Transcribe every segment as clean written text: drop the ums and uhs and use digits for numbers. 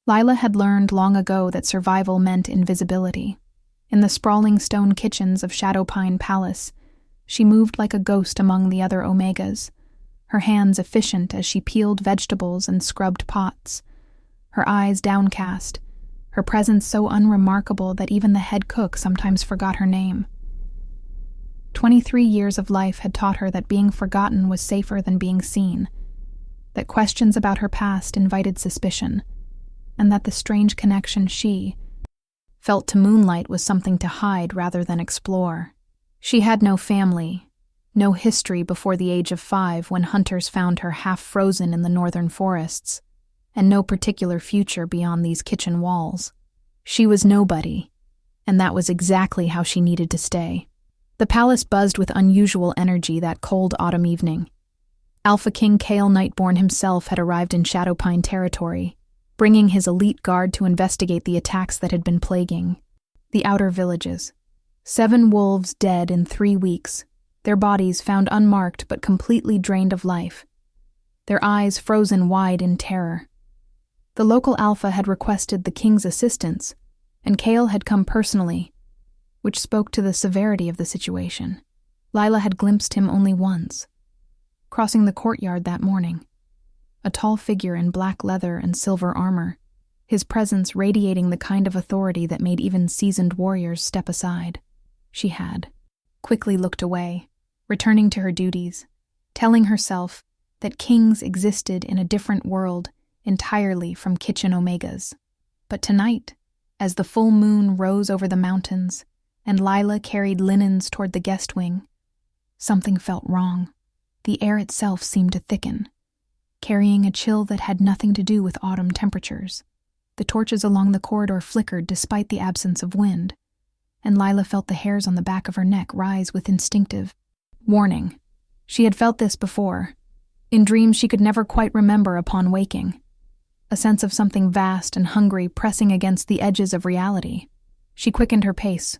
Lila had learned long ago that survival meant invisibility. In the sprawling stone kitchens of Shadowpine Palace, she moved like a ghost among the other Omegas, her hands efficient as she peeled vegetables and scrubbed pots, her eyes downcast, her presence so unremarkable that even the head cook sometimes forgot her name. 23 years of life had taught her that being forgotten was safer than being seen, that questions about her past invited suspicion, and that the strange connection she felt to Moonlight was something to hide rather than explore. She had no family, no history before the age of 5 when hunters found her half-frozen in the northern forests, and no particular future beyond these kitchen walls. She was nobody, and that was exactly how she needed to stay. The palace buzzed with unusual energy that cold autumn evening. Alpha King Kale Nightborn himself had arrived in Shadowpine territory, bringing his elite guard to investigate the attacks that had been plaguing the outer villages. 7 wolves dead in 3 weeks, their bodies found unmarked but completely drained of life, their eyes frozen wide in terror. The local alpha had requested the king's assistance, and Kale had come personally, which spoke to the severity of the situation. Lila had glimpsed him only once, crossing the courtyard that morning, a tall figure in black leather and silver armor, his presence radiating the kind of authority that made even seasoned warriors step aside. She had quickly looked away, returning to her duties, telling herself that kings existed in a different world entirely from kitchen Omegas. But tonight, as the full moon rose over the mountains and Lila carried linens toward the guest wing, something felt wrong. The air itself seemed to thicken, carrying a chill that had nothing to do with autumn temperatures. The torches along the corridor flickered despite the absence of wind, and Lila felt the hairs on the back of her neck rise with instinctive warning. She had felt this before, in dreams she could never quite remember upon waking. A sense of something vast and hungry pressing against the edges of reality. She quickened her pace,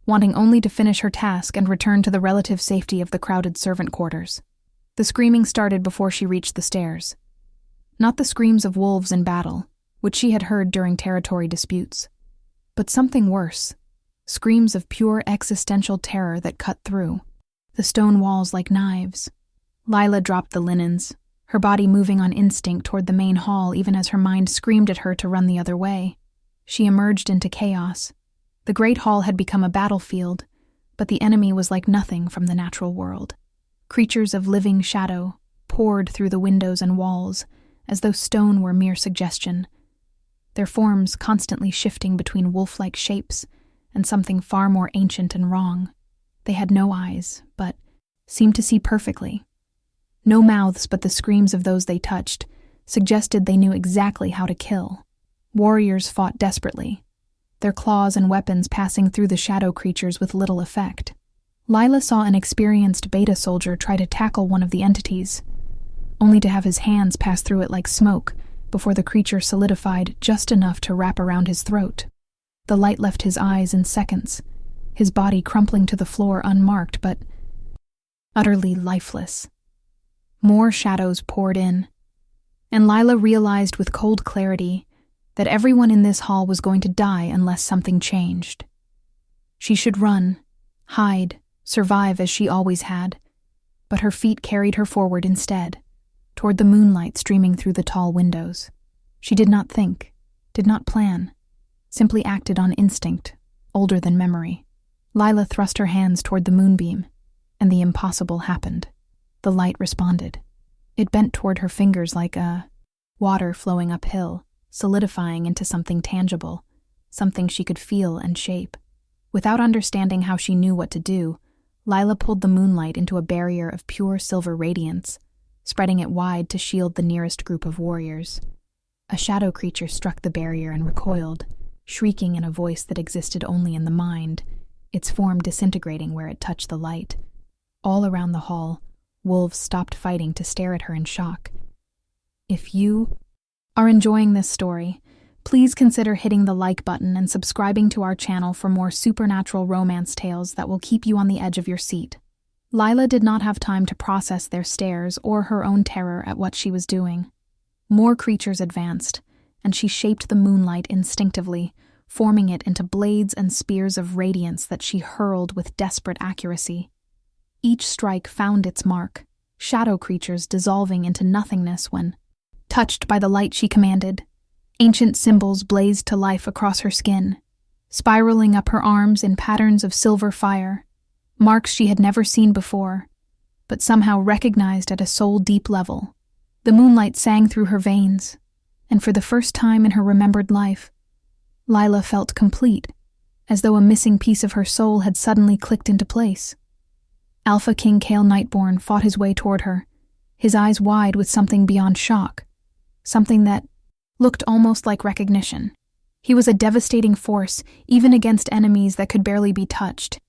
wanting only to finish her task and return to the relative safety of the crowded servant quarters. The screaming started before she reached the stairs. Not the screams of wolves in battle, which she had heard during territory disputes, but something worse, screams of pure existential terror that cut through the stone walls like knives. Lila dropped the linens, her body moving on instinct toward the main hall even as her mind screamed at her to run the other way. She emerged into chaos. The great hall had become a battlefield, but the enemy was like nothing from the natural world. Creatures of living shadow poured through the windows and walls, as though stone were mere suggestion, their forms constantly shifting between wolf-like shapes and something far more ancient and wrong. They had no eyes, but seemed to see perfectly. No mouths, but the screams of those they touched suggested they knew exactly how to kill. Warriors fought desperately, their claws and weapons passing through the shadow creatures with little effect. Lila saw an experienced beta soldier try to tackle one of the entities, only to have his hands pass through it like smoke before the creature solidified just enough to wrap around his throat. The light left his eyes in seconds, his body crumpling to the floor unmarked but utterly lifeless. More shadows poured in, and Lila realized with cold clarity that everyone in this hall was going to die unless something changed. She should run, hide, survive as she always had, but her feet carried her forward instead, toward the moonlight streaming through the tall windows. She did not think, did not plan, simply acted on instinct, older than memory. Lila thrust her hands toward the moonbeam, and the impossible happened. The light responded. It bent toward her fingers like water flowing uphill, solidifying into something tangible, something she could feel and shape. Without understanding how she knew what to do, Lila pulled the moonlight into a barrier of pure silver radiance, spreading it wide to shield the nearest group of warriors. A shadow creature struck the barrier and recoiled, shrieking in a voice that existed only in the mind, its form disintegrating where it touched the light. All around the hall, wolves stopped fighting to stare at her in shock. If you are enjoying this story, please consider hitting the like button and subscribing to our channel for more supernatural romance tales that will keep you on the edge of your seat. Lila did not have time to process their stares or her own terror at what she was doing. More creatures advanced, and she shaped the moonlight instinctively, forming it into blades and spears of radiance that she hurled with desperate accuracy. Each strike found its mark, shadow creatures dissolving into nothingness when, touched by the light she commanded, ancient symbols blazed to life across her skin, spiraling up her arms in patterns of silver fire, marks she had never seen before, but somehow recognized at a soul-deep level. The moonlight sang through her veins, and for the first time in her remembered life, Lila felt complete, as though a missing piece of her soul had suddenly clicked into place. Alpha King Kale Nightborn fought his way toward her, his eyes wide with something beyond shock, something that looked almost like recognition. He was a devastating force, even against enemies that could barely be touched,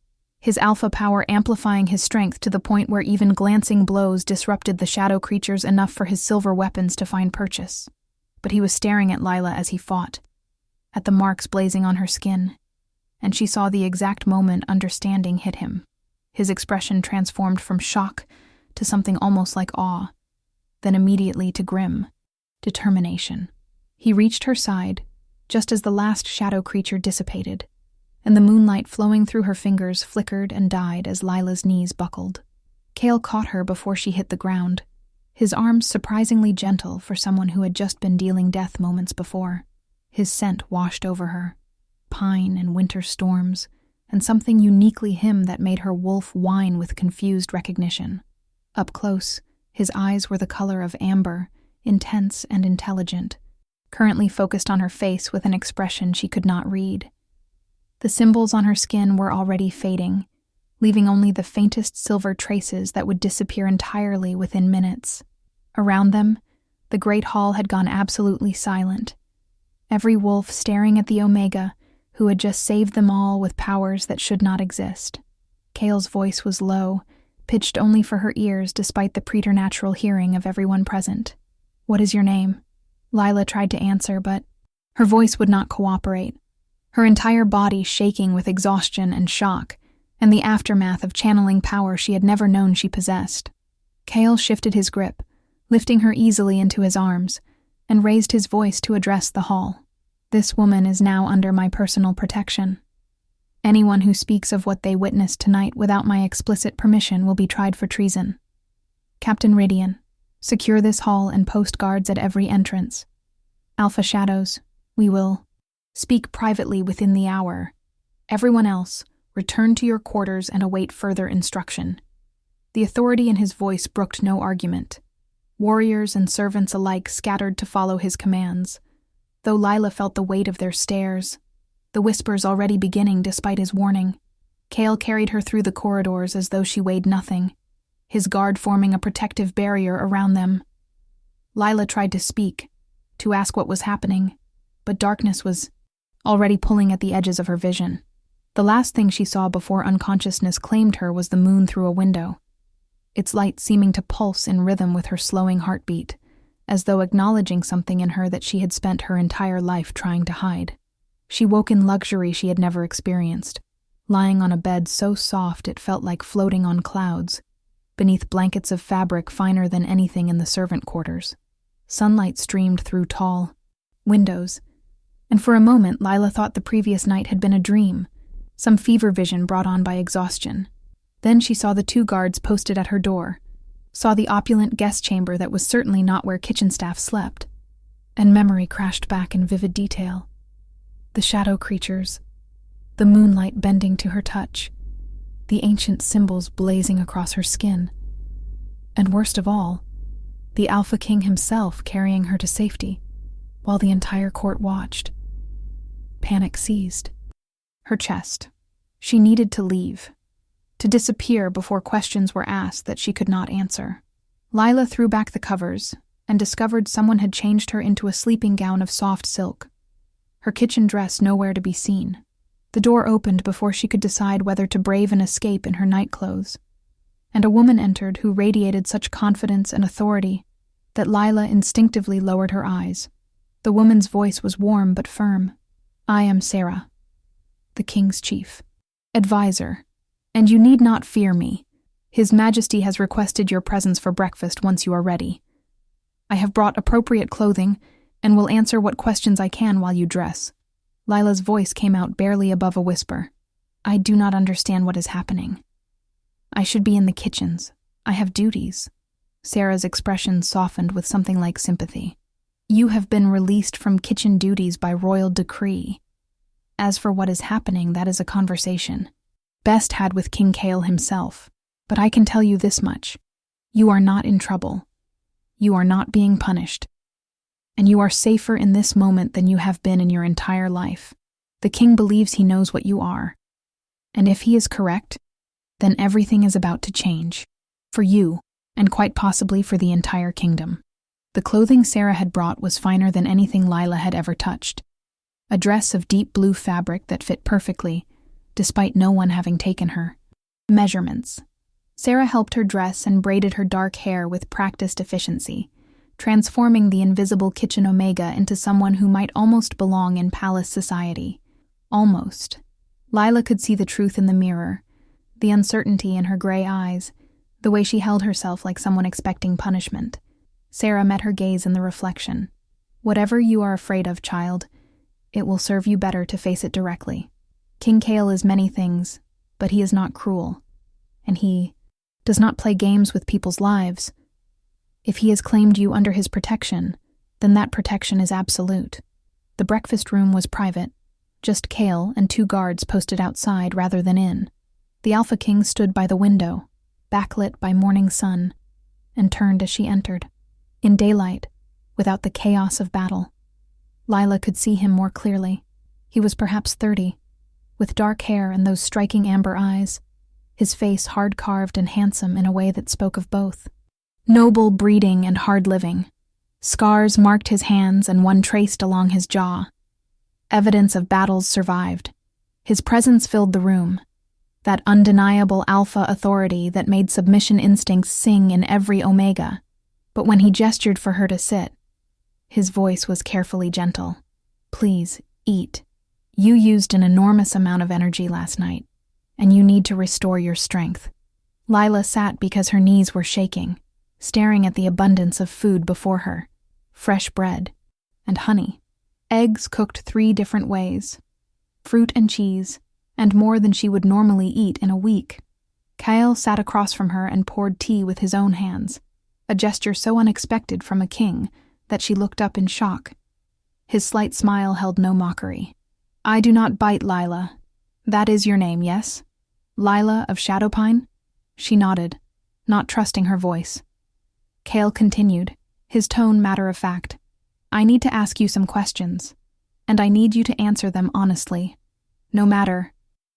his alpha power amplifying his strength to the point where even glancing blows disrupted the shadow creatures enough for his silver weapons to find purchase. But he was staring at Lila as he fought, at the marks blazing on her skin, and she saw the exact moment understanding hit him. His expression transformed from shock to something almost like awe, then immediately to grim determination. He reached her side, just as the last shadow creature dissipated, and the moonlight flowing through her fingers flickered and died as Lila's knees buckled. Kale caught her before she hit the ground, his arms surprisingly gentle for someone who had just been dealing death moments before. His scent washed over her, pine and winter storms, and something uniquely him that made her wolf whine with confused recognition. Up close, his eyes were the color of amber, intense and intelligent, currently focused on her face with an expression she could not read. The symbols on her skin were already fading, leaving only the faintest silver traces that would disappear entirely within minutes. Around them, the great hall had gone absolutely silent, every wolf staring at the Omega, who had just saved them all with powers that should not exist. Kale's voice was low, pitched only for her ears despite the preternatural hearing of everyone present. "What is your name?" Lila tried to answer, but her voice would not cooperate, her entire body shaking with exhaustion and shock, and the aftermath of channeling power she had never known she possessed. Kale shifted his grip, lifting her easily into his arms, and raised his voice to address the hall. "This woman is now under my personal protection. Anyone who speaks of what they witnessed tonight without my explicit permission will be tried for treason. Captain Ridian, secure this hall and post guards at every entrance. Alpha Shadows, we will speak privately within the hour. Everyone else, return to your quarters and await further instruction." The authority in his voice brooked no argument. Warriors and servants alike scattered to follow his commands, though Lila felt the weight of their stares, the whispers already beginning despite his warning. Kale carried her through the corridors as though she weighed nothing, his guard forming a protective barrier around them. Lila tried to speak, to ask what was happening, but darkness was already pulling at the edges of her vision. The last thing she saw before unconsciousness claimed her was the moon through a window, its light seeming to pulse in rhythm with her slowing heartbeat, as though acknowledging something in her that she had spent her entire life trying to hide. She woke in luxury she had never experienced, lying on a bed so soft it felt like floating on clouds, beneath blankets of fabric finer than anything in the servant quarters. Sunlight streamed through tall windows, and for a moment Lila thought the previous night had been a dream, some fever vision brought on by exhaustion. Then she saw the 2 guards posted at her door, saw the opulent guest chamber that was certainly not where kitchen staff slept, and memory crashed back in vivid detail. The shadow creatures, the moonlight bending to her touch, the ancient symbols blazing across her skin, and worst of all, the Alpha King himself carrying her to safety, while the entire court watched. Panic seized her chest. She needed to leave, to disappear before questions were asked that she could not answer. Lila threw back the covers and discovered someone had changed her into a sleeping gown of soft silk, her kitchen dress nowhere to be seen. The door opened before she could decide whether to brave an escape in her nightclothes, and a woman entered who radiated such confidence and authority that Lila instinctively lowered her eyes. The woman's voice was warm but firm. "I am Sarah, the king's chief advisor, and you need not fear me. His Majesty has requested your presence for breakfast once you are ready. I have brought appropriate clothing, and will answer what questions I can while you dress." Lila's voice came out barely above a whisper. "I do not understand what is happening. I should be in the kitchens. I have duties." Sarah's expression softened with something like sympathy. "You have been released from kitchen duties by royal decree. As for what is happening, that is a conversation best had with King Kale himself. But I can tell you this much. You are not in trouble. You are not being punished. And you are safer in this moment than you have been in your entire life. The king believes he knows what you are. And if he is correct, then everything is about to change. For you, and quite possibly for the entire kingdom." The clothing Sarah had brought was finer than anything Lila had ever touched. A dress of deep blue fabric that fit perfectly, despite no one having taken her measurements. Sarah helped her dress and braided her dark hair with practiced efficiency, transforming the invisible kitchen Omega into someone who might almost belong in palace society. Almost. Lila could see the truth in the mirror, the uncertainty in her gray eyes, the way she held herself like someone expecting punishment. Sarah met her gaze in the reflection. "Whatever you are afraid of, child, it will serve you better to face it directly. King Kale is many things, but he is not cruel, and he does not play games with people's lives. If he has claimed you under his protection, then that protection is absolute." The breakfast room was private, just Kale and 2 guards posted outside rather than in. The Alpha King stood by the window, backlit by morning sun, and turned as she entered. In daylight, without the chaos of battle, Lila could see him more clearly. He was perhaps 30, with dark hair and those striking amber eyes, his face hard-carved and handsome in a way that spoke of both noble breeding and hard living. Scars marked his hands and one traced along his jaw. Evidence of battles survived. His presence filled the room, that undeniable alpha authority that made submission instincts sing in every Omega. But when he gestured for her to sit, his voice was carefully gentle. "Please, eat. You used an enormous amount of energy last night, and you need to restore your strength." Lila sat because her knees were shaking, staring at the abundance of food before her. Fresh bread and honey, eggs cooked 3 different ways, fruit and cheese, and more than she would normally eat in a week. Kyle sat across from her and poured tea with his own hands, a gesture so unexpected from a king that she looked up in shock. His slight smile held no mockery. "I do not bite, Lila. That is your name, yes? Lila of Shadowpine?" She nodded, not trusting her voice. Kale continued, his tone matter-of-fact. "I need to ask you some questions, and I need you to answer them honestly, no matter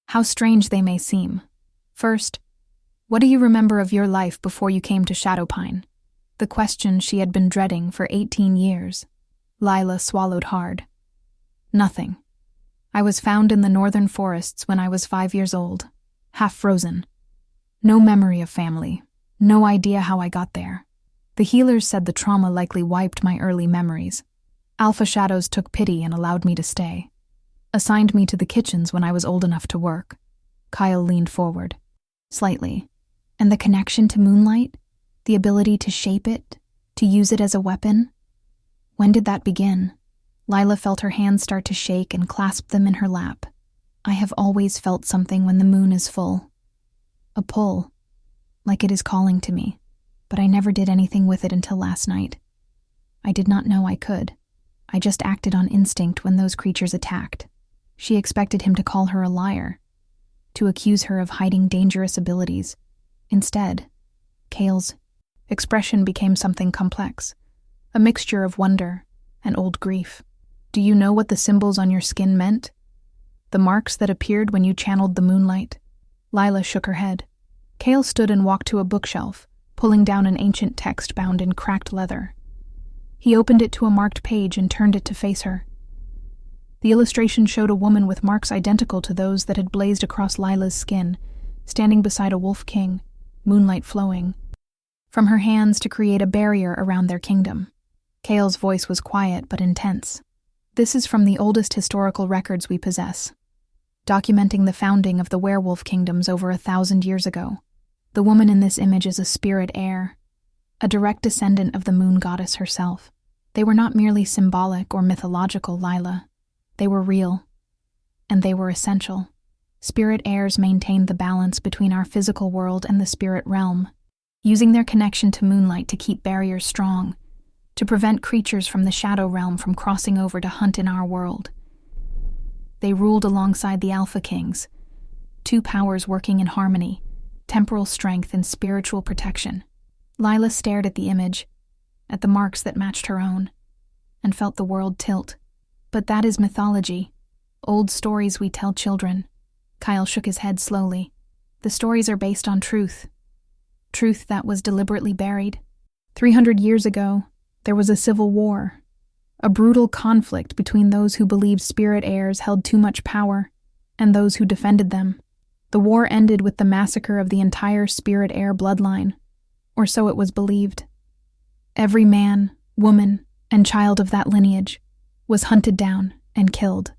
how strange they may seem. First, what do you remember of your life before you came to Shadowpine?" The question she had been dreading for 18 years. Lila swallowed hard. "Nothing. I was found in the northern forests when I was 5 years old, half frozen. No memory of family, no idea how I got there. The healers said the trauma likely wiped my early memories. Alpha Shadows took pity and allowed me to stay. Assigned me to the kitchens when I was old enough to work." Kyle leaned forward, slightly. "And the connection to Moonlight? The ability to shape it? To use it as a weapon? When did that begin?" Lila felt her hands start to shake and clasped them in her lap. "I have always felt something when the moon is full. A pull, like it is calling to me, but I never did anything with it until last night. I did not know I could. I just acted on instinct when those creatures attacked." She expected him to call her a liar, to accuse her of hiding dangerous abilities. Instead, Kale's expression became something complex, a mixture of wonder and old grief. "Do you know what the symbols on your skin meant? The marks that appeared when you channeled the moonlight?" Lila shook her head. Kale stood and walked to a bookshelf, pulling down an ancient text bound in cracked leather. He opened it to a marked page and turned it to face her. The illustration showed a woman with marks identical to those that had blazed across Lila's skin, standing beside a wolf king, moonlight flowing from her hands to create a barrier around their kingdom. Kale's voice was quiet but intense. "This is from the oldest historical records we possess, documenting the founding of the werewolf kingdoms over 1,000 years ago. The woman in this image is a spirit heir, a direct descendant of the moon goddess herself. They were not merely symbolic or mythological, Lila. They were real, and they were essential. Spirit heirs maintained the balance between our physical world and the spirit realm, using their connection to Moonlight to keep barriers strong, to prevent creatures from the shadow realm from crossing over to hunt in our world. They ruled alongside the Alpha Kings, two powers working in harmony, temporal strength and spiritual protection. Lila stared at the image, at the marks that matched her own, and felt the world tilt. But that is mythology, old stories we tell children. Kyle shook his head slowly. The stories are based on truth. Truth that was deliberately buried. 300 years ago, there was a civil war, a brutal conflict between those who believed spirit heirs held too much power and those who defended them. The war ended with the massacre of the entire spirit heir bloodline, or so it was believed. Every man, woman, and child of that lineage was hunted down and killed.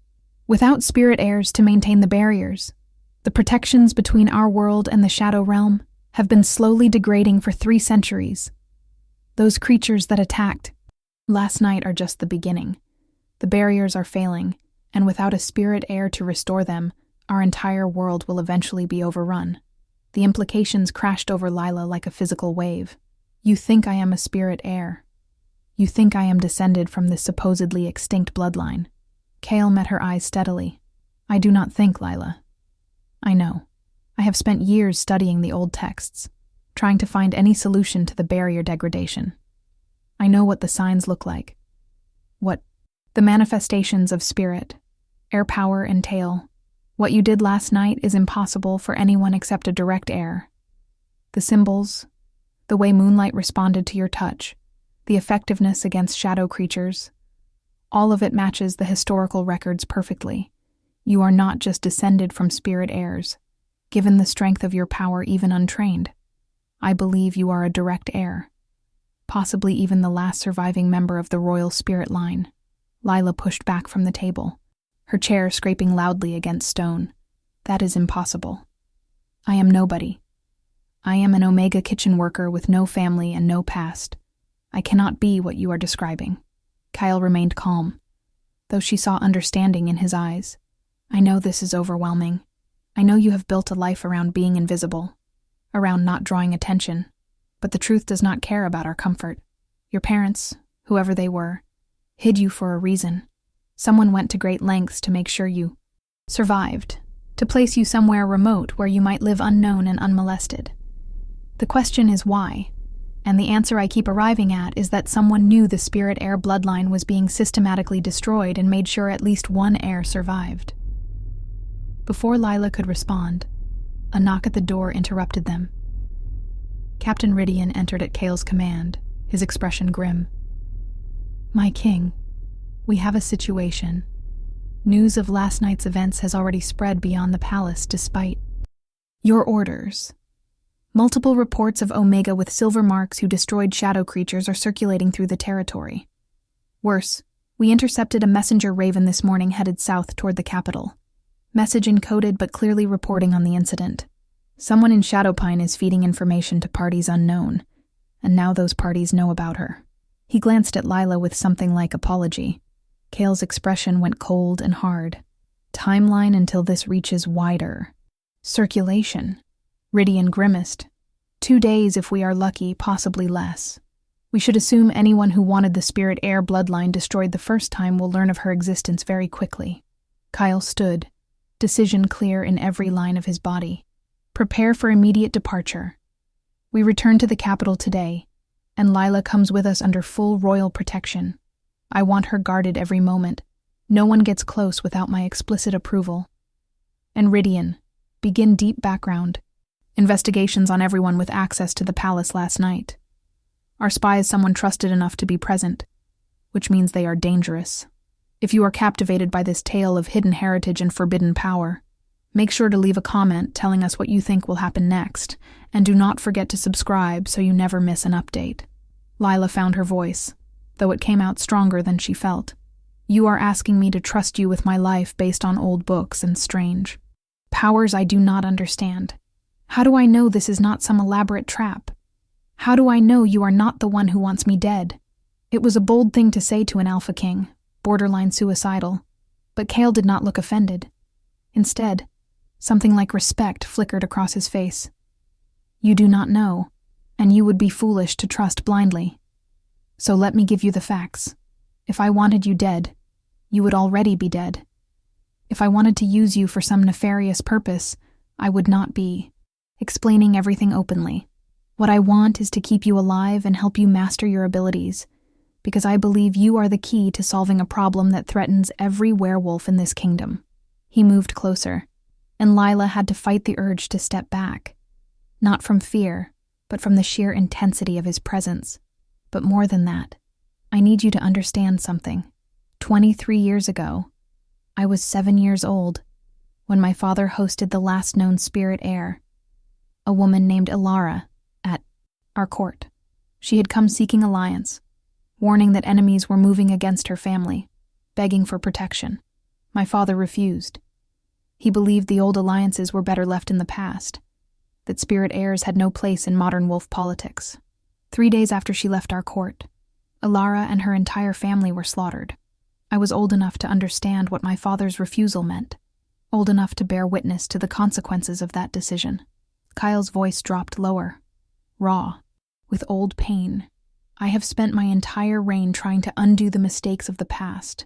Without spirit heirs to maintain the barriers, the protections between our world and the shadow realm have been slowly degrading for 3 centuries. Those creatures that attacked last night are just the beginning. The barriers are failing, and without a spirit heir to restore them, our entire world will eventually be overrun. The implications crashed over Lila like a physical wave. You think I am a spirit heir. You think I am descended from this supposedly extinct bloodline. Kale met her eyes steadily. I do not think, Lila. I know. I have spent years studying the old texts, trying to find any solution to the barrier degradation. I know what the signs look like. What the manifestations of spirit, air power entail. What you did last night is impossible for anyone except a direct heir. The symbols, the way Moonlight responded to your touch, the effectiveness against shadow creatures, all of it matches the historical records perfectly. You are not just descended from spirit heirs. Given the strength of your power even untrained, I believe you are a direct heir. Possibly even the last surviving member of the royal spirit line. Lila pushed back from the table, her chair scraping loudly against stone. That is impossible. I am nobody. I am an Omega kitchen worker with no family and no past. I cannot be what you are describing. Kyle remained calm, though she saw understanding in his eyes. I know this is overwhelming. I know you have built a life around being invisible, around not drawing attention, but the truth does not care about our comfort. Your parents, whoever they were, hid you for a reason. Someone went to great lengths to make sure you survived, to place you somewhere remote where you might live unknown and unmolested. The question is why, and the answer I keep arriving at is that someone knew the spirit heir bloodline was being systematically destroyed and made sure at least one heir survived. Before Lila could respond, a knock at the door interrupted them. Captain Ridian entered at Kale's command, his expression grim. My king, we have a situation. News of last night's events has already spread beyond the palace despite your orders. Multiple reports of Omega with silver marks who destroyed shadow creatures are circulating through the territory. Worse, we intercepted a messenger raven this morning headed south toward the capital. Message encoded but clearly reporting on the incident. Someone in Shadowpine is feeding information to parties unknown, and now those parties know about her. He glanced at Lila with something like apology. Kale's expression went cold and hard. Timeline until this reaches wider. Circulation. Ridian grimaced. 2 days if we are lucky, possibly less. We should assume anyone who wanted the spirit heir bloodline destroyed the first time will learn of her existence very quickly. Kyle stood, decision clear in every line of his body. Prepare for immediate departure. We return to the capital today, and Lila comes with us under full royal protection. I want her guarded every moment. No one gets close without my explicit approval. And Ridian, begin deep background. Investigations on everyone with access to the palace last night. Our spy is someone trusted enough to be present, which means they are dangerous. If you are captivated by this tale of hidden heritage and forbidden power, make sure to leave a comment telling us what you think will happen next, and do not forget to subscribe so you never miss an update. Lila found her voice, though it came out stronger than she felt. You are asking me to trust you with my life based on old books and strange powers I do not understand. How do I know this is not some elaborate trap? How do I know you are not the one who wants me dead? It was a bold thing to say to an Alpha King, borderline suicidal, but Cale did not look offended. Instead, something like respect flickered across his face. You do not know, and you would be foolish to trust blindly. So let me give you the facts. If I wanted you dead, you would already be dead. If I wanted to use you for some nefarious purpose, I would not be. Explaining everything openly. What I want is to keep you alive and help you master your abilities, because I believe you are the key to solving a problem that threatens every werewolf in this kingdom. He moved closer, and Lila had to fight the urge to step back. Not from fear, but from the sheer intensity of his presence. But more than that, I need you to understand something. 23 years ago, I was 7 years old when my father hosted the last known spirit heir, a woman named Ilara, at our court. She had come seeking alliance, warning that enemies were moving against her family, begging for protection. My father refused. He believed the old alliances were better left in the past, that spirit heirs had no place in modern wolf politics. 3 days after she left our court, Ilara and her entire family were slaughtered. I was old enough to understand what my father's refusal meant, old enough to bear witness to the consequences of that decision. Kyle's voice dropped lower, raw, with old pain. I have spent my entire reign trying to undo the mistakes of the past,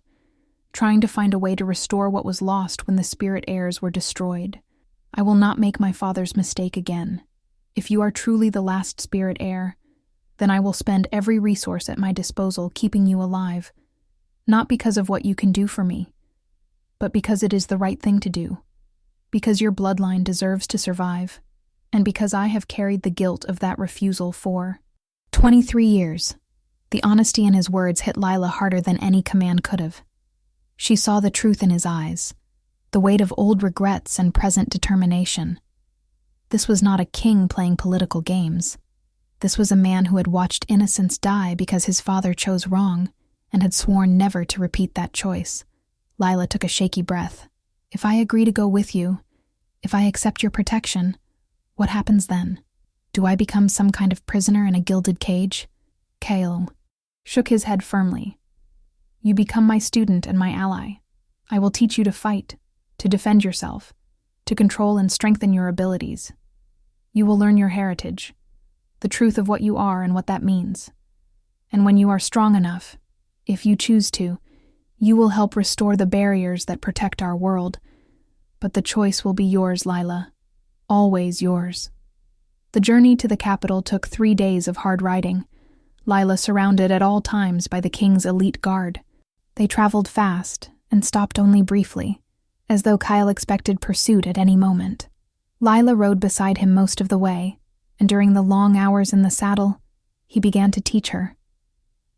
trying to find a way to restore what was lost when the spirit heirs were destroyed. I will not make my father's mistake again. If you are truly the last spirit heir, then I will spend every resource at my disposal keeping you alive, not because of what you can do for me, but because it is the right thing to do, because your bloodline deserves to survive, and because I have carried the guilt of that refusal for 23 years. The honesty in his words hit Lila harder than any command could have. She saw the truth in his eyes, the weight of old regrets and present determination. This was not a king playing political games. This was a man who had watched innocents die because his father chose wrong and had sworn never to repeat that choice. Lila took a shaky breath. If I agree to go with you, if I accept your protection, what happens then? Do I become some kind of prisoner in a gilded cage? Cale shook his head firmly. You become my student and my ally. I will teach you to fight, to defend yourself, to control and strengthen your abilities. You will learn your heritage, the truth of what you are and what that means. And when you are strong enough, if you choose to, you will help restore the barriers that protect our world. But the choice will be yours, Lila. Always yours. The journey to the capital took 3 days of hard riding, Lila surrounded at all times by the king's elite guard. They traveled fast and stopped only briefly, as though Kyle expected pursuit at any moment. Lila rode beside him most of the way, and during the long hours in the saddle, he began to teach her.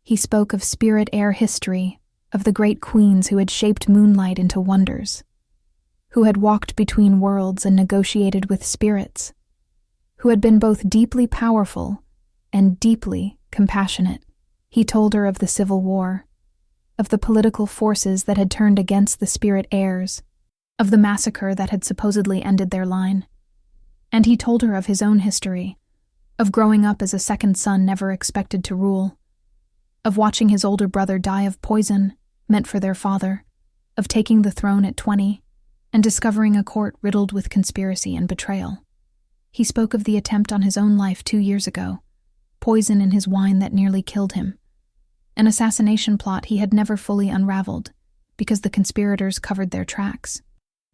He spoke of spirit heir history, of the great queens who had shaped Moonlight into wonders, who had walked between worlds and negotiated with spirits, who had been both deeply powerful and deeply compassionate. He told her of the Civil War, of the political forces that had turned against the spirit heirs, of the massacre that had supposedly ended their line. And he told her of his own history, of growing up as a second son never expected to rule, of watching his older brother die of poison meant for their father, of taking the throne at 20 and discovering a court riddled with conspiracy and betrayal. He spoke of the attempt on his own life 2 years ago, poison in his wine that nearly killed him, an assassination plot he had never fully unraveled because the conspirators covered their tracks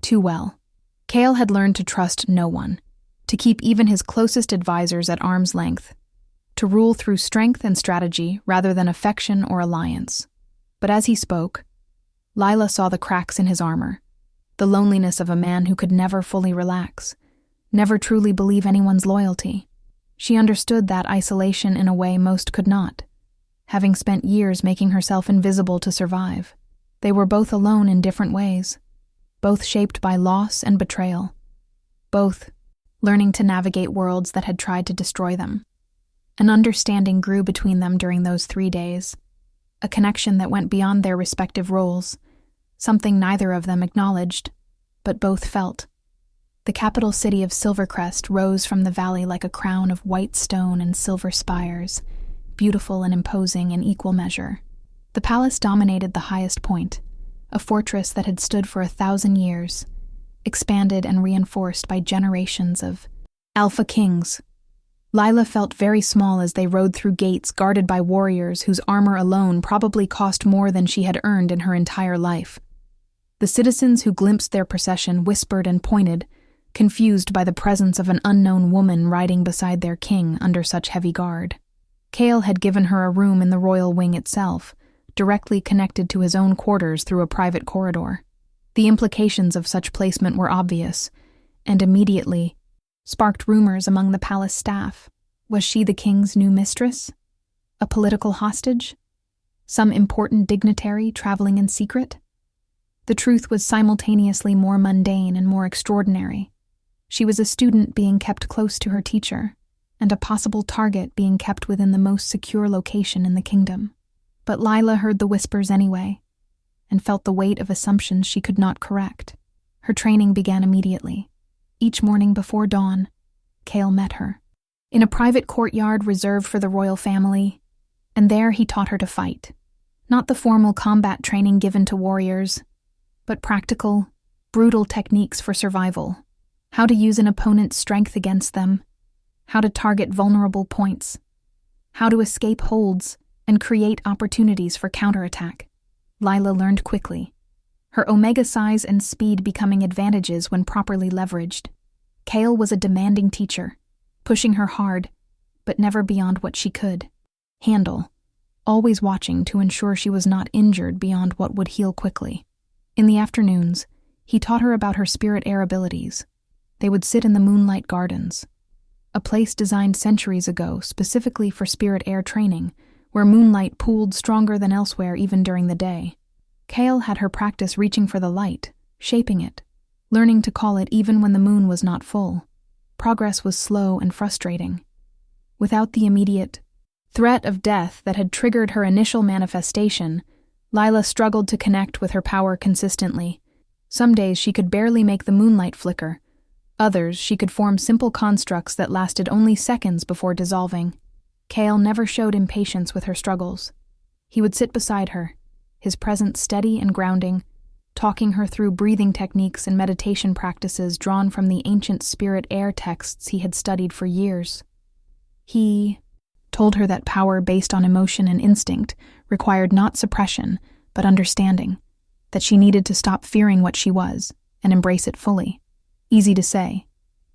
too well. Cale had learned to trust no one, to keep even his closest advisors at arm's length, to rule through strength and strategy rather than affection or alliance. But as he spoke, Lila saw the cracks in his armor, the loneliness of a man who could never fully relax, never truly believe anyone's loyalty. She understood that isolation in a way most could not, having spent years making herself invisible to survive. They were both alone in different ways, both shaped by loss and betrayal, both learning to navigate worlds that had tried to destroy them. An understanding grew between them during those 3 days, a connection that went beyond their respective roles, something neither of them acknowledged, but both felt. The capital city of Silverest rose from the valley like a crown of white stone and silver spires, beautiful and imposing in equal measure. The palace dominated the highest point, a fortress that had stood for 1,000 years, expanded and reinforced by generations of alpha kings. Lila felt very small as they rode through gates guarded by warriors whose armor alone probably cost more than she had earned in her entire life. The citizens who glimpsed their procession whispered and pointed, confused by the presence of an unknown woman riding beside their king under such heavy guard. Cale had given her a room in the royal wing itself, directly connected to his own quarters through a private corridor. The implications of such placement were obvious, and immediately sparked rumors among the palace staff. Was she the king's new mistress? A political hostage? Some important dignitary traveling in secret? The truth was simultaneously more mundane and more extraordinary. She was a student being kept close to her teacher, and a possible target being kept within the most secure location in the kingdom. But Lila heard the whispers anyway, and felt the weight of assumptions she could not correct. Her training began immediately. Each morning before dawn, Cale met her in a private courtyard reserved for the royal family, and there he taught her to fight. Not the formal combat training given to warriors, but practical, brutal techniques for survival. How to use an opponent's strength against them, how to target vulnerable points, how to escape holds and create opportunities for counterattack. Lila learned quickly, her omega size and speed becoming advantages when properly leveraged. Cale was a demanding teacher, pushing her hard, but never beyond what she could handle, always watching to ensure she was not injured beyond what would heal quickly. In the afternoons, he taught her about her spirit air abilities. They would sit in the Moonlight Gardens, a place designed centuries ago specifically for spirit air training, where moonlight pooled stronger than elsewhere even during the day. Cale had her practice reaching for the light, shaping it, learning to call it even when the moon was not full. Progress was slow and frustrating. Without the immediate threat of death that had triggered her initial manifestation, Lila struggled to connect with her power consistently. Some days she could barely make the moonlight flicker. Others, she could form simple constructs that lasted only seconds before dissolving. Cale never showed impatience with her struggles. He would sit beside her, his presence steady and grounding, talking her through breathing techniques and meditation practices drawn from the ancient spirit air texts he had studied for years. He told her that power based on emotion and instinct required not suppression, but understanding, that she needed to stop fearing what she was and embrace it fully. Easy to say,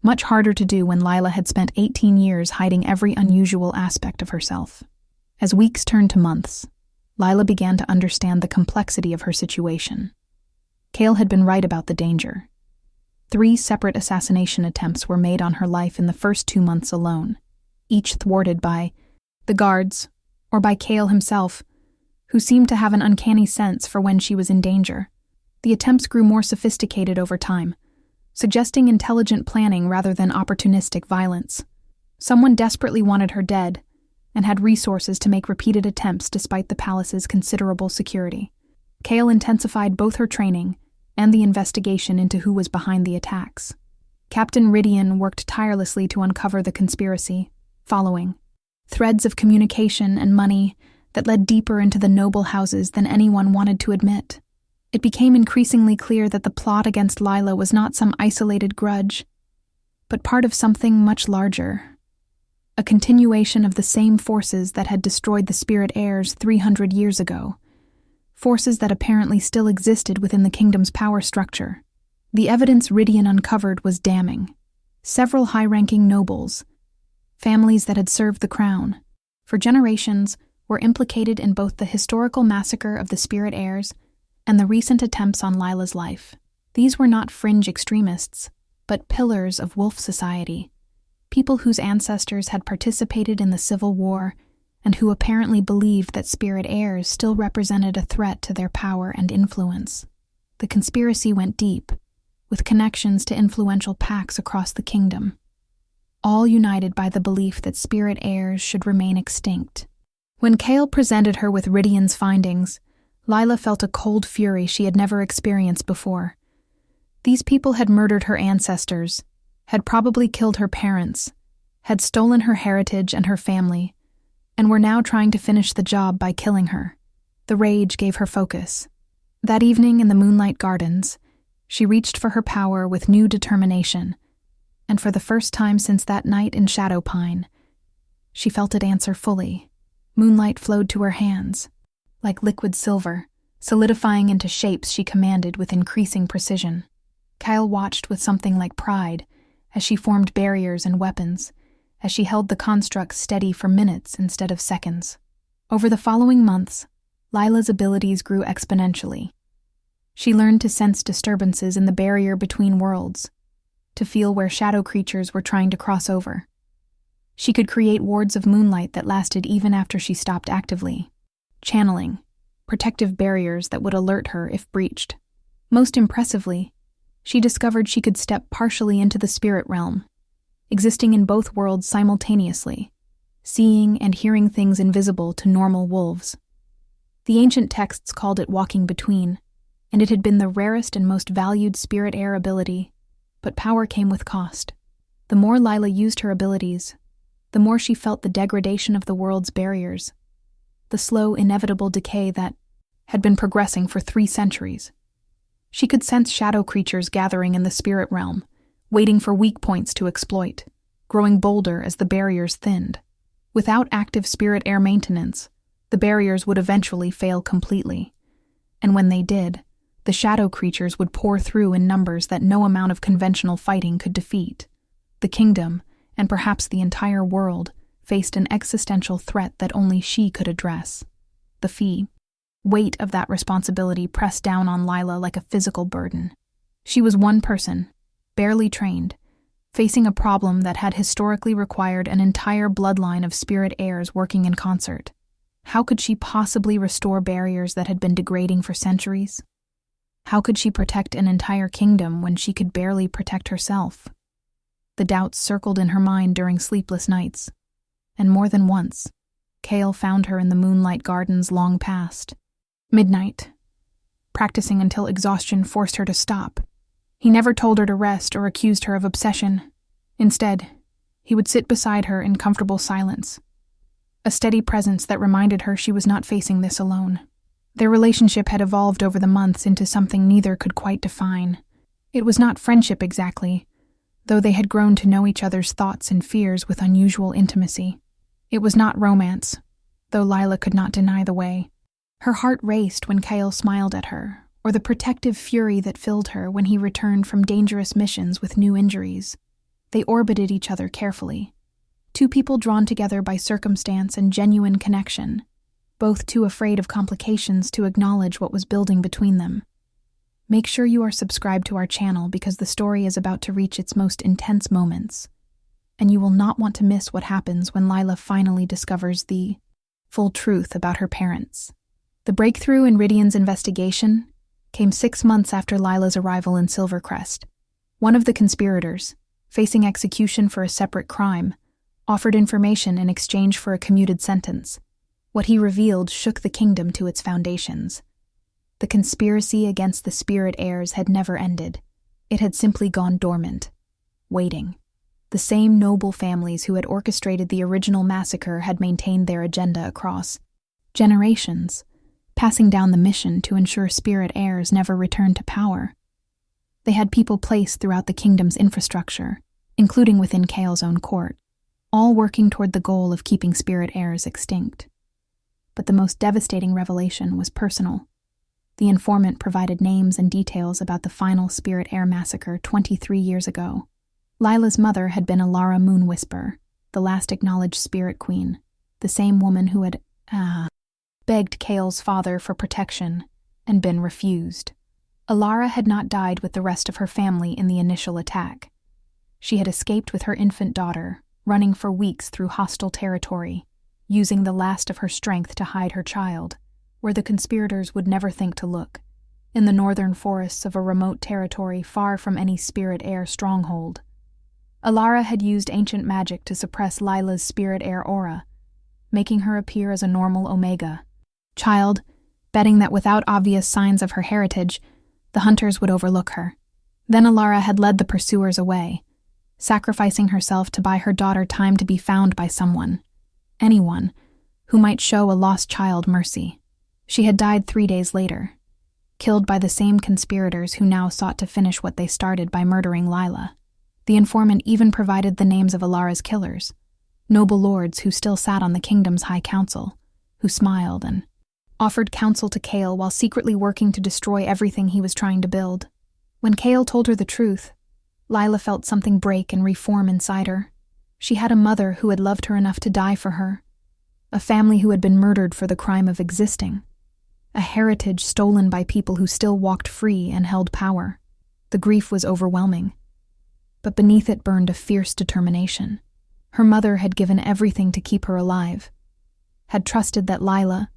much harder to do when Lila had spent 18 years hiding every unusual aspect of herself. As weeks turned to months, Lila began to understand the complexity of her situation. Cale had been right about the danger. 3 separate assassination attempts were made on her life in the first 2 months alone, each thwarted by the guards or by Cale himself, who seemed to have an uncanny sense for when she was in danger. The attempts grew more sophisticated over time, suggesting intelligent planning rather than opportunistic violence. Someone desperately wanted her dead and had resources to make repeated attempts despite the palace's considerable security. Cale intensified both her training and the investigation into who was behind the attacks. Captain Ridian worked tirelessly to uncover the conspiracy, following threads of communication and money that led deeper into the noble houses than anyone wanted to admit. It became increasingly clear that the plot against Lila was not some isolated grudge, but part of something much larger. A continuation of the same forces that had destroyed the spirit heirs 300 years ago. Forces that apparently still existed within the kingdom's power structure. The evidence Ridian uncovered was damning. Several high-ranking nobles, families that had served the crown for generations, were implicated in both the historical massacre of the spirit heirs and the recent attempts on Lila's life. These were not fringe extremists, but pillars of wolf society, people whose ancestors had participated in the Civil War and who apparently believed that spirit heirs still represented a threat to their power and influence. The conspiracy went deep, with connections to influential pacts across the kingdom, all united by the belief that spirit heirs should remain extinct. When Cale presented her with Ridian's findings, Lila felt a cold fury she had never experienced before. These people had murdered her ancestors, had probably killed her parents, had stolen her heritage and her family, and were now trying to finish the job by killing her. The rage gave her focus. That evening in the Moonlight Gardens, she reached for her power with new determination, and for the first time since that night in Shadowpine, she felt it answer fully. Moonlight flowed to her hands, like liquid silver, solidifying into shapes she commanded with increasing precision. Kyle watched with something like pride as she formed barriers and weapons, as she held the construct steady for minutes instead of seconds. Over the following months, Lila's abilities grew exponentially. She learned to sense disturbances in the barrier between worlds, to feel where shadow creatures were trying to cross over. She could create wards of moonlight that lasted even after she stopped actively, channeling protective barriers that would alert her if breached. Most impressively, she discovered she could step partially into the spirit realm, existing in both worlds simultaneously, seeing and hearing things invisible to normal wolves. The ancient texts called it walking between, and it had been the rarest and most valued spirit heir ability, but power came with cost. The more Lila used her abilities, the more she felt the degradation of the world's barriers, the slow, inevitable decay that had been progressing for 3 centuries. She could sense shadow creatures gathering in the spirit realm, waiting for weak points to exploit, growing bolder as the barriers thinned. Without active spirit heir maintenance, the barriers would eventually fail completely, and when they did, the shadow creatures would pour through in numbers that no amount of conventional fighting could defeat. The kingdom, and perhaps the entire world, faced an existential threat that only she could address. The weight of that responsibility pressed down on Lila like a physical burden. She was one person, barely trained, facing a problem that had historically required an entire bloodline of spirit heirs working in concert. How could she possibly restore barriers that had been degrading for centuries? How could she protect an entire kingdom when she could barely protect herself? The doubts circled in her mind during sleepless nights, and more than once, Kale found her in the Moonlight Gardens long past. Midnight, practicing until exhaustion forced her to stop. He never told her to rest or accused her of obsession. Instead, he would sit beside her in comfortable silence, a steady presence that reminded her she was not facing this alone. Their relationship had evolved over the months into something neither could quite define. It was not friendship exactly, though they had grown to know each other's thoughts and fears with unusual intimacy. It was not romance, though Lila could not deny the way. Her heart raced when Kale smiled at her, or the protective fury that filled her when he returned from dangerous missions with new injuries. They orbited each other carefully, 2 people drawn together by circumstance and genuine connection, both too afraid of complications to acknowledge what was building between them. Make sure you are subscribed to our channel because the story is about to reach its most intense moments, and you will not want to miss what happens when Lila finally discovers the full truth about her parents. The breakthrough in Rydian's investigation came 6 months after Lila's arrival in Silverest. One of the conspirators, facing execution for a separate crime, offered information in exchange for a commuted sentence. What he revealed shook the kingdom to its foundations. The conspiracy against the spirit heirs had never ended. It had simply gone dormant, waiting. The same noble families who had orchestrated the original massacre had maintained their agenda across generations, passing down the mission to ensure spirit heirs never returned to power. They had people placed throughout the kingdom's infrastructure, including within Kale's own court, all working toward the goal of keeping spirit heirs extinct. But the most devastating revelation was personal. The informant provided names and details about the final spirit heir massacre 23 years ago. Lila's mother had been Alara Moonwhisper, the last acknowledged spirit queen, the same woman who had begged Kale's father for protection and been refused. Alara had not died with the rest of her family in the initial attack. She had escaped with her infant daughter, running for weeks through hostile territory, using the last of her strength to hide her child, where the conspirators would never think to look, in the northern forests of a remote territory far from any spirit heir stronghold. Alara had used ancient magic to suppress Lila's spirit heir aura, making her appear as a normal Omega child, betting that without obvious signs of her heritage, the hunters would overlook her. Then Alara had led the pursuers away, sacrificing herself to buy her daughter time to be found by someone, anyone, who might show a lost child mercy. She had died 3 days later, killed by the same conspirators who now sought to finish what they started by murdering Lila. The informant even provided the names of Alara's killers, noble lords who still sat on the kingdom's high council, who smiled and offered counsel to Cale while secretly working to destroy everything he was trying to build. When Cale told her the truth, Lila felt something break and reform inside her. She had a mother who had loved her enough to die for her, a family who had been murdered for the crime of existing, a heritage stolen by people who still walked free and held power. The grief was overwhelming, but beneath it burned a fierce determination. Her mother had given everything to keep her alive, had trusted that Lila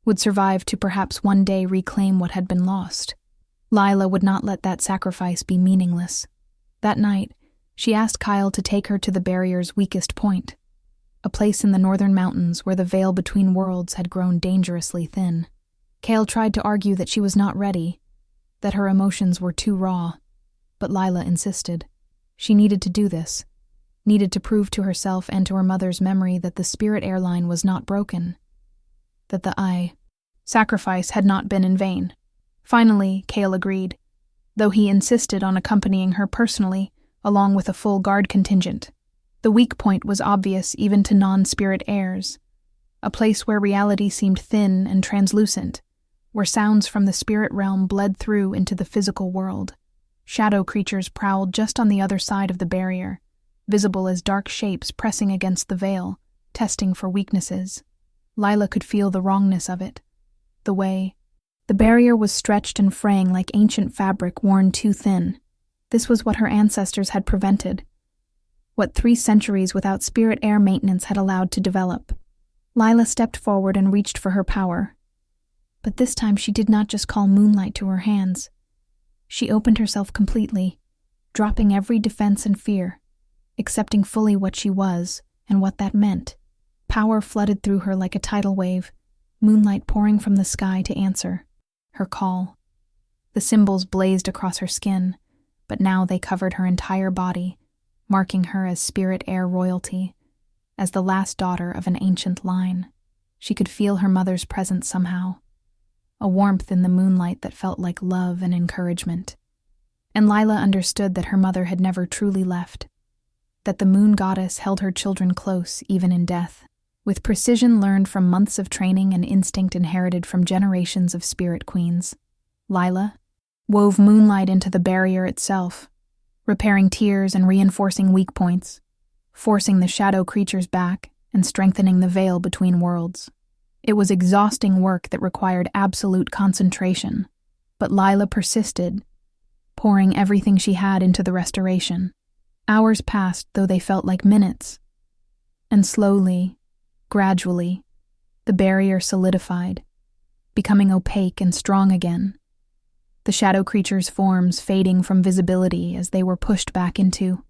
would survive to perhaps one day reclaim what had been lost. Lila would not let that sacrifice be meaningless. That night, she asked Kyle to take her to the barrier's weakest point, a place in the northern mountains where the veil between worlds had grown dangerously thin. Cale tried to argue that she was not ready, that her emotions were too raw, but Lila insisted. She needed to do this, needed to prove to herself and to her mother's memory that the spirit airline was not broken, that the sacrifice had not been in vain. Finally, Cale agreed, though he insisted on accompanying her personally, along with a full guard contingent. The weak point was obvious even to non-spirit heirs, a place where reality seemed thin and translucent, where sounds from the spirit realm bled through into the physical world. Shadow creatures prowled just on the other side of the barrier, visible as dark shapes pressing against the veil, testing for weaknesses. Lila could feel the wrongness of it, the way the barrier was stretched and fraying like ancient fabric worn too thin. This was what her ancestors had prevented, what 3 centuries without spirit air maintenance had allowed to develop. Lila stepped forward and reached for her power. But this time she did not just call Moonlight to her hands. She opened herself completely, dropping every defense and fear, accepting fully what she was and what that meant. Power flooded through her like a tidal wave, moonlight pouring from the sky to answer her call. The symbols blazed across her skin, but now they covered her entire body, marking her as spirit air royalty, as the last daughter of an ancient line. She could feel her mother's presence somehow, a warmth in the moonlight that felt like love and encouragement. And Lila understood that her mother had never truly left, that the moon goddess held her children close even in death. With precision learned from months of training and instinct inherited from generations of spirit queens, Lila wove moonlight into the barrier itself, repairing tears and reinforcing weak points, forcing the shadow creatures back and strengthening the veil between worlds. It was exhausting work that required absolute concentration, but Lila persisted, pouring everything she had into the restoration. Hours passed, though they felt like minutes, and slowly, gradually, the barrier solidified, becoming opaque and strong again, the shadow creatures' forms fading from visibility as they were pushed back into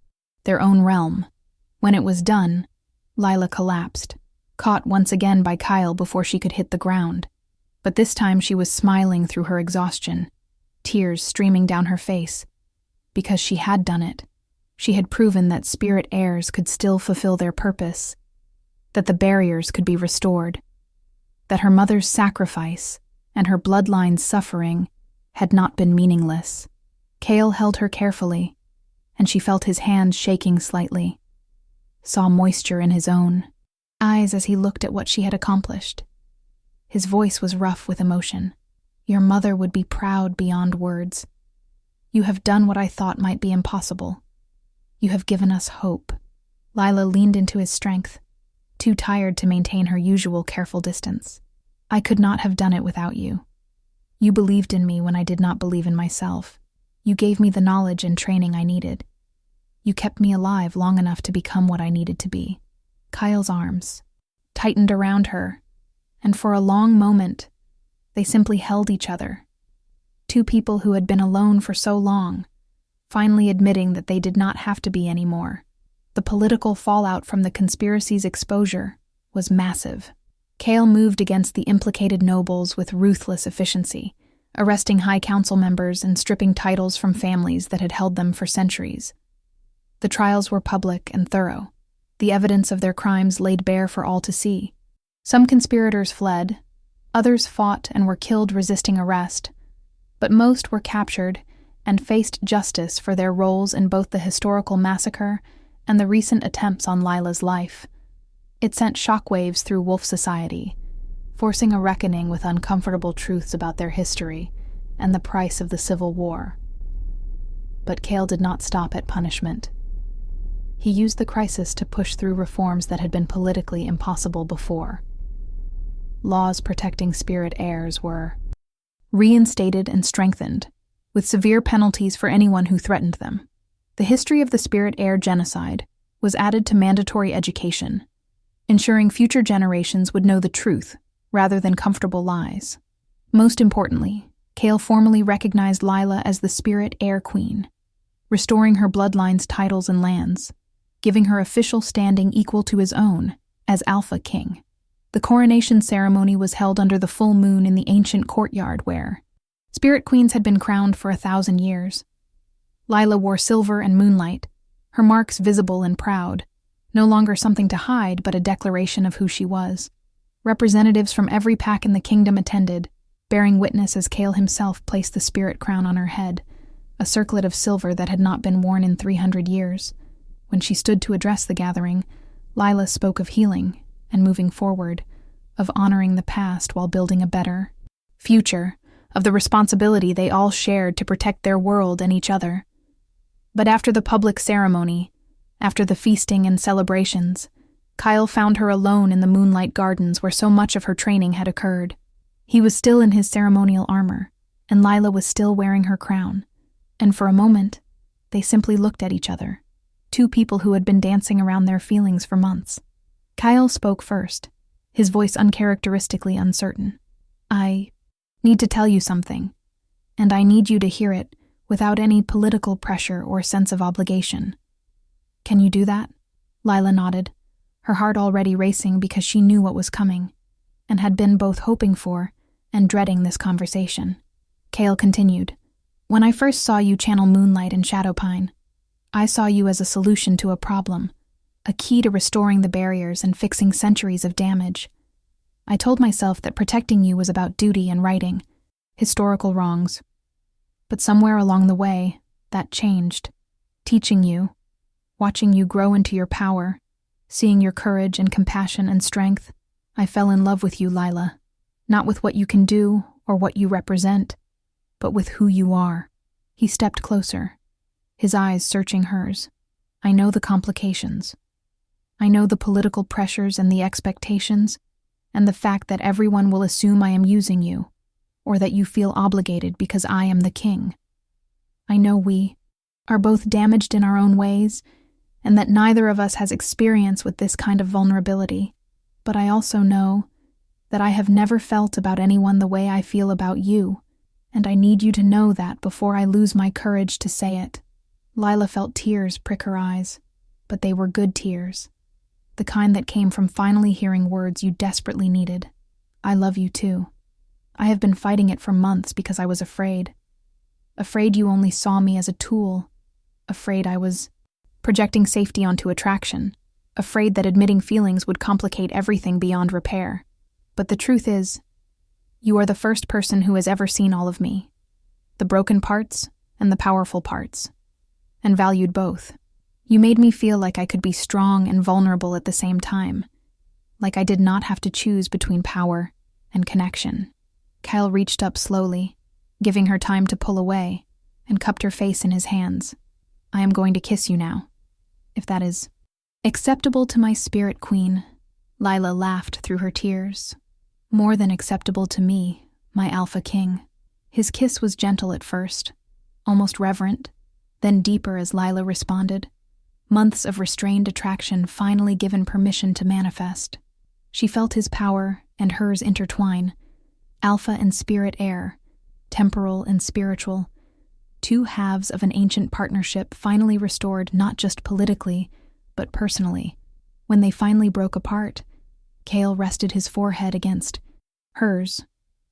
their own realm. When it was done, Lila collapsed, caught once again by Kyle before she could hit the ground. But this time she was smiling through her exhaustion, tears streaming down her face. Because she had done it. She had proven that spirit heirs could still fulfill their purpose, that the barriers could be restored, that her mother's sacrifice and her bloodline's suffering had not been meaningless. Cale held her carefully, and she felt his hand shaking slightly, saw moisture in his own eyes as he looked at what she had accomplished. His voice was rough with emotion. Your mother would be proud beyond words. You have done what I thought might be impossible. You have given us hope. Lila leaned into his strength, too tired to maintain her usual careful distance. I could not have done it without you. You believed in me when I did not believe in myself. You gave me the knowledge and training I needed. You kept me alive long enough to become what I needed to be. Kyle's arms tightened around her, and for a long moment, they simply held each other. 2 people who had been alone for so long, finally admitting that they did not have to be anymore. The political fallout from the conspiracy's exposure was massive. Cale moved against the implicated nobles with ruthless efficiency, arresting high council members and stripping titles from families that had held them for centuries. The trials were public and thorough, the evidence of their crimes laid bare for all to see. Some conspirators fled, others fought and were killed resisting arrest, but most were captured and faced justice for their roles in both the historical massacre and the recent attempts on Lila's life. It sent shockwaves through Wolf society, forcing a reckoning with uncomfortable truths about their history and the price of the Civil War. But Cale did not stop at punishment. He used the crisis to push through reforms that had been politically impossible before. Laws protecting spirit heirs were reinstated and strengthened, with severe penalties for anyone who threatened them. The history of the spirit heir genocide was added to mandatory education, ensuring future generations would know the truth rather than comfortable lies. Most importantly, Cale formally recognized Lila as the spirit heir queen, restoring her bloodline's titles and lands, giving her official standing equal to his own as Alpha King. The coronation ceremony was held under the full moon in the ancient courtyard where spirit queens had been crowned for 1,000 years. Lila wore silver and moonlight, her marks visible and proud, no longer something to hide but a declaration of who she was. Representatives from every pack in the kingdom attended, bearing witness as Cale himself placed the spirit crown on her head, a circlet of silver that had not been worn in 300 years. When she stood to address the gathering, Lila spoke of healing and moving forward, of honoring the past while building a better future, of the responsibility they all shared to protect their world and each other. But after the public ceremony, after the feasting and celebrations, Kyle found her alone in the Moonlight Gardens where so much of her training had occurred. He was still in his ceremonial armor, and Lila was still wearing her crown, and for a moment, they simply looked at each other, two people who had been dancing around their feelings for months. Kyle spoke first, his voice uncharacteristically uncertain. "I need to tell you something, and I need you to hear it without any political pressure or sense of obligation. Can you do that?" Lila nodded, her heart already racing because she knew what was coming, and had been both hoping for and dreading this conversation. Cale continued, "When I first saw you channel Moonlight and Shadowpine, I saw you as a solution to a problem, a key to restoring the barriers and fixing centuries of damage. I told myself that protecting you was about duty and righting, historical wrongs. But somewhere along the way, that changed. Teaching you, watching you grow into your power, seeing your courage and compassion and strength, I fell in love with you, Lila. Not with what you can do or what you represent, but with who you are." He stepped closer, his eyes searching hers. "I know the complications. I know the political pressures and the expectations, and the fact that everyone will assume I am using you, or that you feel obligated because I am the king. I know we are both damaged in our own ways, and that neither of us has experience with this kind of vulnerability, but I also know that I have never felt about anyone the way I feel about you, and I need you to know that before I lose my courage to say it." Lila felt tears prick her eyes, but they were good tears, the kind that came from finally hearing words you desperately needed. "I love you too. I have been fighting it for months because I was afraid. Afraid you only saw me as a tool. Afraid I was projecting safety onto attraction. Afraid that admitting feelings would complicate everything beyond repair. But the truth is, you are the first person who has ever seen all of me, the broken parts and the powerful parts, and valued both. You made me feel like I could be strong and vulnerable at the same time, like I did not have to choose between power and connection." Kyle reached up slowly, giving her time to pull away, and cupped her face in his hands. "I am going to kiss you now, if that is acceptable to my spirit queen." Lila laughed through her tears. "More than acceptable to me, my Alpha King." His kiss was gentle at first, almost reverent, then deeper as Lila responded. Months of restrained attraction finally given permission to manifest. She felt his power and hers intertwine, Alpha and Spirit Heir, temporal and spiritual, two halves of an ancient partnership finally restored not just politically, but personally. When they finally broke apart, Cale rested his forehead against hers.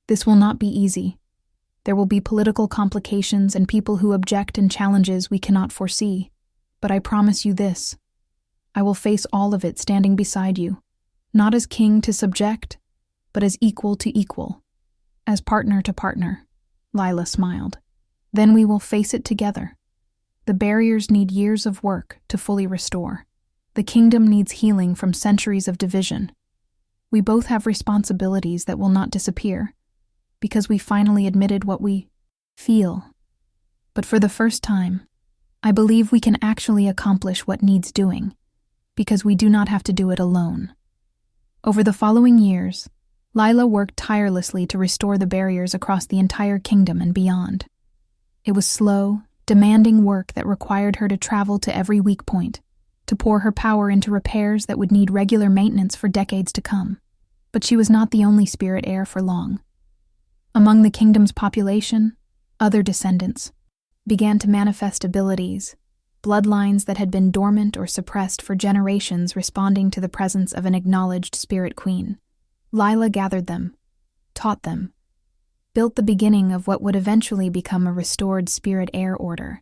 "This will not be easy. There will be political complications and people who object and challenges we cannot foresee. But I promise you this. I will face all of it standing beside you, not as king to subject, but as equal to equal, as partner to partner. Lila smiled. Then we will face it together. The barriers need years of work to fully restore. The kingdom needs healing from centuries of division. We both have responsibilities that will not disappear, because we finally admitted what we feel. But for the first time, I believe we can actually accomplish what needs doing, because we do not have to do it alone. Over the following years, Lila worked tirelessly to restore the barriers across the entire kingdom and beyond. It was slow, demanding work that required her to travel to every weak point, to pour her power into repairs that would need regular maintenance for decades to come. But she was not the only spirit heir for long. Among the kingdom's population, other descendants began to manifest abilities, bloodlines that had been dormant or suppressed for generations responding to the presence of an acknowledged spirit queen. Lila gathered them, taught them, built the beginning of what would eventually become a restored spirit heir order,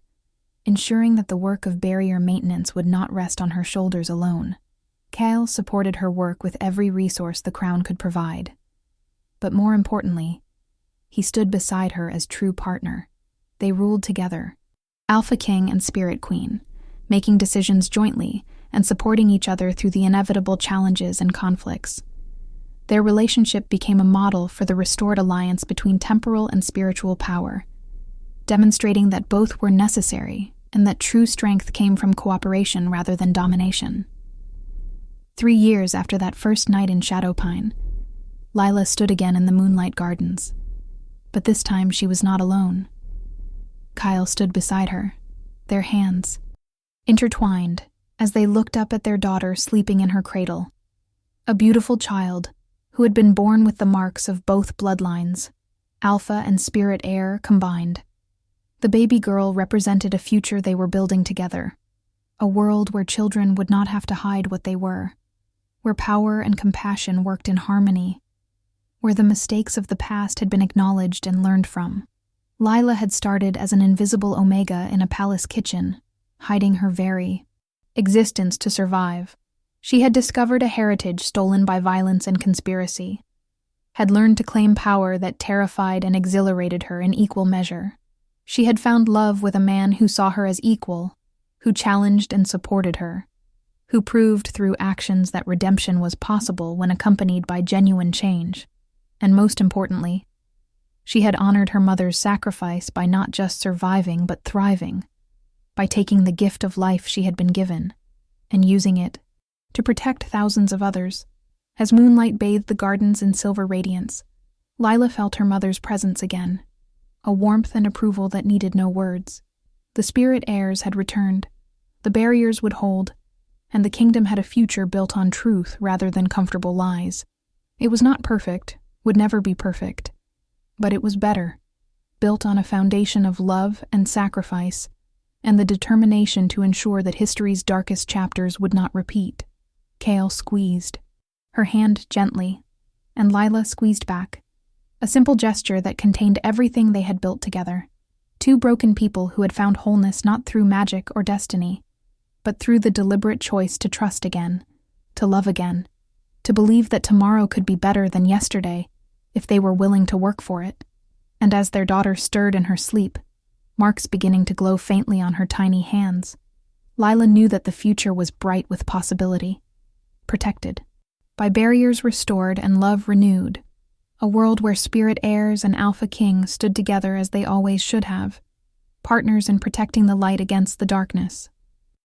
ensuring that the work of barrier maintenance would not rest on her shoulders alone. Heir supported her work with every resource the crown could provide. But more importantly, he stood beside her as true partner. They ruled together, Alpha King and Spirit Queen, making decisions jointly and supporting each other through the inevitable challenges and conflicts. Their relationship became a model for the restored alliance between temporal and spiritual power, demonstrating that both were necessary and that true strength came from cooperation rather than domination. 3 years after that first night in Shadowpine, Lila stood again in the Moonlight Gardens. But this time she was not alone. Kyle stood beside her, their hands intertwined as they looked up at their daughter sleeping in her cradle, a beautiful child who had been born with the marks of both bloodlines, Alpha and Spirit Heir combined. The baby girl represented a future they were building together, a world where children would not have to hide what they were, where power and compassion worked in harmony, where the mistakes of the past had been acknowledged and learned from. Lila had started as an invisible Omega in a palace kitchen, hiding her very existence to survive. She had discovered a heritage stolen by violence and conspiracy, had learned to claim power that terrified and exhilarated her in equal measure. She had found love with a man who saw her as equal, who challenged and supported her, who proved through actions that redemption was possible when accompanied by genuine change. And most importantly, she had honored her mother's sacrifice by not just surviving but thriving, by taking the gift of life she had been given and using it to protect thousands of others. As moonlight bathed the gardens in silver radiance, Lila felt her mother's presence again, a warmth and approval that needed no words. The spirit heirs had returned, the barriers would hold, and the kingdom had a future built on truth rather than comfortable lies. It was not perfect, would never be perfect, but it was better, built on a foundation of love and sacrifice, and the determination to ensure that history's darkest chapters would not repeat. Kale squeezed her hand gently, and Lila squeezed back, a simple gesture that contained everything they had built together. Two broken people who had found wholeness not through magic or destiny, but through the deliberate choice to trust again, to love again, to believe that tomorrow could be better than yesterday if they were willing to work for it. And as their daughter stirred in her sleep, marks beginning to glow faintly on her tiny hands, Lila knew that the future was bright with possibility, protected by barriers restored and love renewed, a world where spirit heirs and Alpha King stood together as they always should have, partners in protecting the light against the darkness.